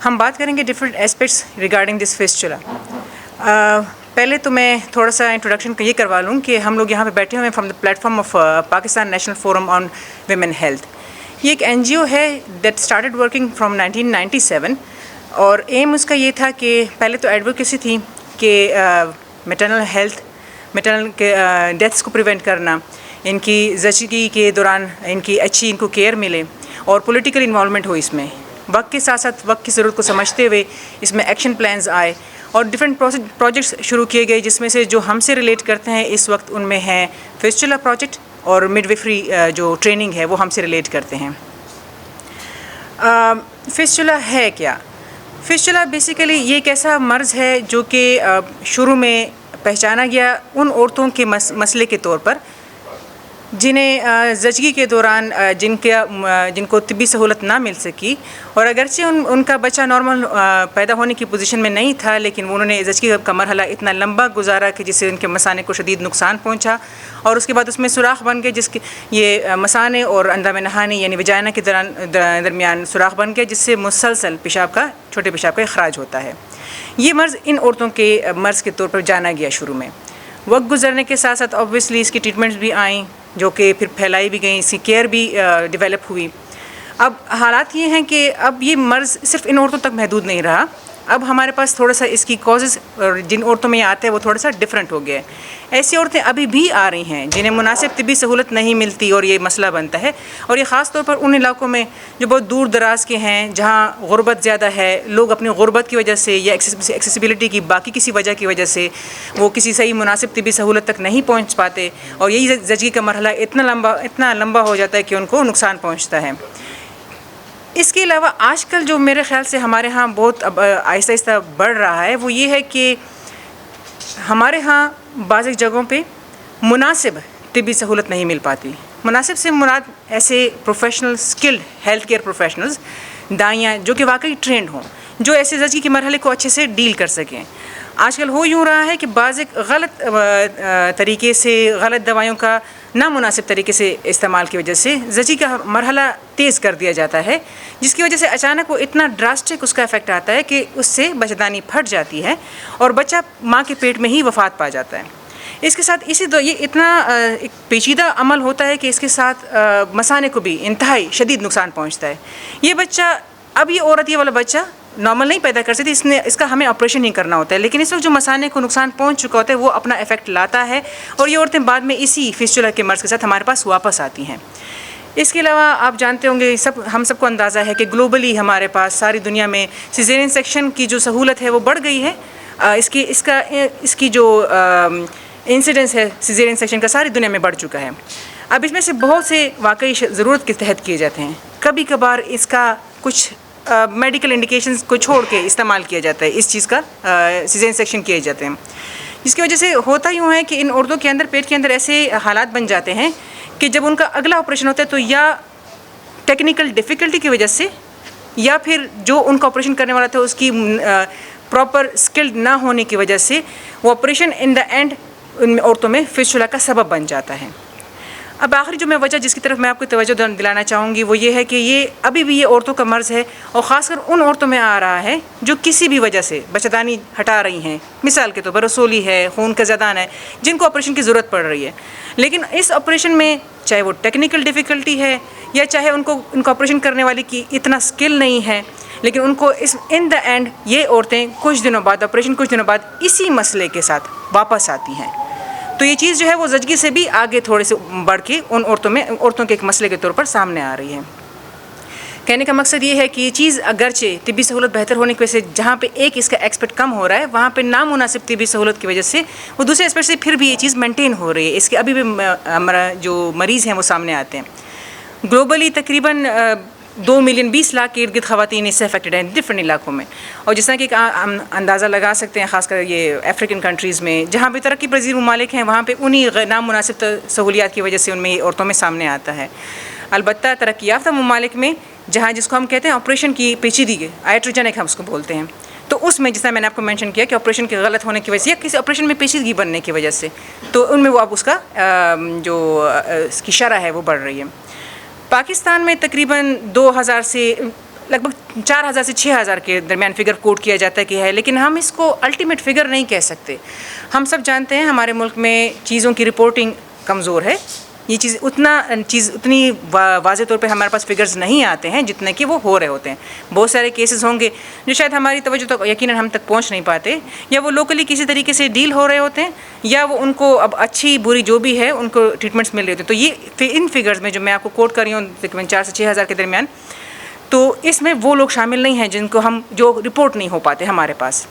ہم بات کریں گے ڈفرینٹ اسپیکٹس ریگارڈنگ دس فسچولا. پہلے تو میں تھوڑا سا انٹروڈکشن یہ کروا لوں کہ ہم لوگ یہاں پہ بیٹھے ہوئے ہیں from the plate form of Pakistan national forum on women health. یہ ایک NGO ہے دیٹ اسٹارٹڈ ورکنگ فرام 1997 اور ایم اس کا یہ تھا کہ پہلے تو ایڈوکیسی تھی کہ میٹرنل ڈیتھس کو پریونٹ کرنا, ان کی زچگی کے دوران ان کی اچھی ان کو کیئر ملے اور پولیٹیکل انوالومنٹ ہو اس میں. وقت کے ساتھ ساتھ وقت کی ضرورت کو سمجھتے ہوئے اس میں ایکشن پلانز آئے اور ڈفرینٹ پروجیکٹس شروع کیے گئے, جس میں سے جو ہم سے ریلیٹ کرتے ہیں اس وقت ان میں ہیں فسچولا پروجیکٹ اور مڈ ویفری جو ٹریننگ ہے وہ ہم سے ریلیٹ کرتے ہیں. فسچولا ہے کیا؟ فسچولا بیسیکلی یہ ایک ایسا مرض ہے جو کہ شروع میں پہچانا گیا ان عورتوں کے مسئلے کے طور پر جنہیں زچگی کے دوران جن کو طبی سہولت نہ مل سکی, اور اگرچہ ان کا بچہ نارمل پیدا ہونے کی پوزیشن میں نہیں تھا, لیکن انہوں نے زچگی کا مرحلہ اتنا لمبا گزارا کہ جس سے ان کے مثانے کو شدید نقصان پہنچا, اور اس کے بعد اس میں سوراخ بن گئے, جس کے یہ مثانے اور اندام نہانی یعنی وجائنا کے درمیان سوراخ بن گیا, جس سے مسلسل چھوٹے پیشاب کا اخراج ہوتا ہے. یہ مرض ان عورتوں کے مرض کے طور پر جانا گیا شروع میں. وقت گزرنے کے ساتھ ساتھ اوبویسلی اس کی ٹریٹمنٹس بھی آئیں جو کہ پھر پھیلائی بھی گئیں, اس کی کیئر بھی ڈیولپ ہوئی. اب حالات یہ ہیں کہ اب یہ مرض صرف ان عورتوں تک محدود نہیں رہا, اب ہمارے پاس تھوڑا سا اس کی کازز جن عورتوں میں یہ آتے ہیں وہ تھوڑا سا ڈفرینٹ ہو گیا ہے. ایسی عورتیں ابھی بھی آ رہی ہیں جنہیں مناسب طبی سہولت نہیں ملتی اور یہ مسئلہ بنتا ہے, اور یہ خاص طور پر ان علاقوں میں جو بہت دور دراز کے ہیں جہاں غربت زیادہ ہے. لوگ اپنی غربت کی وجہ سے یا ایکسیسیبلٹی کی باقی کسی وجہ کی وجہ سے وہ کسی صحیح مناسب طبی سہولت تک نہیں پہنچ پاتے, اور یہی زچگی کا مرحلہ اتنا لمبا ہو جاتا ہے کہ ان کو نقصان پہنچتا ہے. اس کے علاوہ آج کل جو میرے خیال سے ہمارے ہاں بہت اب آہستہ آہستہ بڑھ رہا ہے وہ یہ ہے کہ ہمارے ہاں بعض ایک جگہوں پہ مناسب طبی سہولت نہیں مل پاتی. مناسب سے مراد ایسے professional skilled health care professionals دائیاں جو کہ واقعی ٹرینڈ ہوں, جو ایسے زچگی کے مرحلے کو اچھے سے ڈیل کر سکیں. آج کل ہو یوں رہا ہے کہ بعض ایک غلط طریقے سے غلط دوائیوں کا نامناسب طریقے سے استعمال کی وجہ سے زچگی کا مرحلہ تیز کر دیا جاتا ہے, جس کی وجہ سے اچانک وہ اتنا ڈراسٹک اس کا افیکٹ آتا ہے کہ اس سے بچھدانی پھٹ جاتی ہے اور بچہ ماں کے پیٹ میں ہی وفات پا جاتا ہے. اس کے ساتھ یہ اتنا ایک پیچیدہ عمل ہوتا ہے کہ اس کے ساتھ مثانے کو بھی انتہائی شدید نقصان پہنچتا ہے. یہ بچہ اب یہ عورت یہ والا بچہ نارمل نہیں پیدا کر سکتی, اس کا ہمیں آپریشن ہی کرنا ہوتا ہے, لیکن اس وقت جو مثانے کو نقصان پہنچ چکا ہوتا ہے وہ اپنا افیکٹ لاتا ہے, اور یہ عورتیں بعد میں اسی فسچولا کے مرض کے ساتھ ہمارے پاس واپس آتی ہیں. اس کے علاوہ آپ جانتے ہوں گے ہم سب کو اندازہ ہے کہ گلوبلی ہمارے پاس ساری دنیا میں سیزیرین سیکشن کی جو سہولت ہے وہ بڑھ گئی ہے. اس کی جو انسیڈنس ہے سیزیرین سیکشن کا ساری دنیا میں بڑھ چکا ہے. اب اس میں سے بہت سے واقعی ضرورت کے تحت کیے جاتے ہیں, کبھی کبھار اس کا کچھ میڈیکل انڈیکیشنز کو چھوڑ کے استعمال کیا جاتا ہے, اس چیز کا سیزیرین سیکشن کیے جاتے ہیں, جس کی وجہ سے ہوتا یوں ہے کہ ان عورتوں کے اندر پیٹ کے اندر ایسے حالات بن جاتے ہیں کہ جب ان کا اگلا آپریشن ہوتا ہے تو یا ٹیکنیکل ڈیفیکلٹی کی وجہ سے یا پھر جو ان کا آپریشن کرنے والا تھا اس کی پراپر اسکلڈ نہ ہونے کی وجہ سے وہ آپریشن ان دا اینڈ ان عورتوں میں فسچولا کا سبب بن جاتا ہے. اب آخری جو میں وجہ جس کی طرف میں آپ کو توجہ دلانا چاہوں گی وہ یہ ہے کہ یہ ابھی بھی یہ عورتوں کا مرض ہے, اور خاص کر ان عورتوں میں آ رہا ہے جو کسی بھی وجہ سے بچھدانی ہٹا رہی ہیں, مثال کے طور پر رسولی ہے, خون کا زیادان ہے, جن کو آپریشن کی ضرورت پڑ رہی ہے. لیکن اس آپریشن میں چاہے وہ ٹیکنیکل ڈیفیکلٹی ہے یا چاہے ان کو آپریشن کرنے والے کی اتنا اسکل نہیں ہے, لیکن ان کو ان دا اینڈ یہ عورتیں کچھ دنوں بعد اسی مسئلے کے ساتھ واپس آتی ہیں. تو یہ چیز جو ہے وہ زچگی سے بھی آگے تھوڑے سے بڑھ کے ان عورتوں کے ایک مسئلے کے طور پر سامنے آ رہی ہے. کہنے کا مقصد یہ ہے کہ یہ چیز اگرچہ طبی سہولت بہتر ہونے کی وجہ سے جہاں پہ ایک اس کا ایکسپیکٹ کم ہو رہا ہے وہاں پہ نامناسب طبی سہولت کی وجہ سے وہ دوسرے ایکسپیکٹ سے پھر بھی یہ چیز مینٹین ہو رہی ہے. اس کے ابھی بھی ہمارا جو مریض ہیں وہ سامنے آتے ہیں. گلوبلی تقریباً 2,20,00,000 کے ارد گرد خواتین اس سے افیکٹڈ ہیں ڈفرینٹ علاقوں میں, اور جس طرح کہ اندازہ لگا سکتے ہیں خاص کر یہ افریقن کنٹریز میں جہاں پہ ترقی پذیر ممالک ہیں وہاں پہ انہیں نامناسب سہولیات کی وجہ سے ان میں یہ عورتوں میں سامنے آتا ہے. البتہ ترقی یافتہ ممالک میں جہاں جس کو ہم کہتے ہیں آپریشن کی پیچیدگی آئیٹروجینک ہم اس کو بولتے ہیں, تو اس میں جس طرح میں نے آپ کو مینشن کیا کہ آپریشن کے غلط ہونے کی وجہ سے یا کسی آپریشن میں پیچیدگی بننے کی وجہ سے تو ان میں وہ اب اس کا جو اس کی شرح ہے وہ بڑھ رہی ہے. پاکستان میں تقریباً 2000 سے لگ بھگ 4,000 سے 6,000 کے درمیان فگر کوٹ کیا جاتا ہے کہ ہے، لیکن ہم اس کو الٹیمیٹ فگر نہیں کہہ سکتے. ہم سب جانتے ہیں ہمارے ملک میں چیزوں کی رپورٹنگ کمزور ہے. یہ اتنی واضح طور پہ ہمارے پاس فگرز نہیں آتے ہیں جتنے کہ وہ ہو رہے ہوتے ہیں. بہت سارے کیسز ہوں گے جو شاید ہماری توجہ تک یقیناً ہم تک پہنچ نہیں پاتے، یا وہ لوکلی کسی طریقے سے ڈیل ہو رہے ہوتے ہیں، یا وہ ان کو اب اچھی بری جو بھی ہے ان کو ٹریٹمنٹس مل رہے ہوتے ہیں. تو یہ ان فگرز میں جو میں آپ کو کوٹ کر رہی ہوں تقریباً 4 سے 6,000 کے درمیان، تو اس میں وہ لوگ شامل نہیں ہیں جن کو جو رپورٹ نہیں ہو پاتے ہمارے پاس.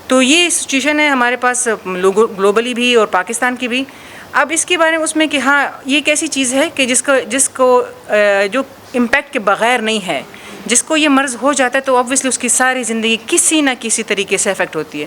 تو یہ سچویشن ہے ہمارے پاس گلوبلی بھی اور پاکستان کی بھی. اب اس کے بارے میں اس میں کہ ہاں یہ ایک ایسی چیز ہے کہ جس کو جو امپیکٹ کے بغیر نہیں ہے، جس کو یہ مرض ہو جاتا ہے تو آبویسلی اس کی ساری زندگی کسی نہ کسی طریقے سے افیکٹ ہوتی ہے.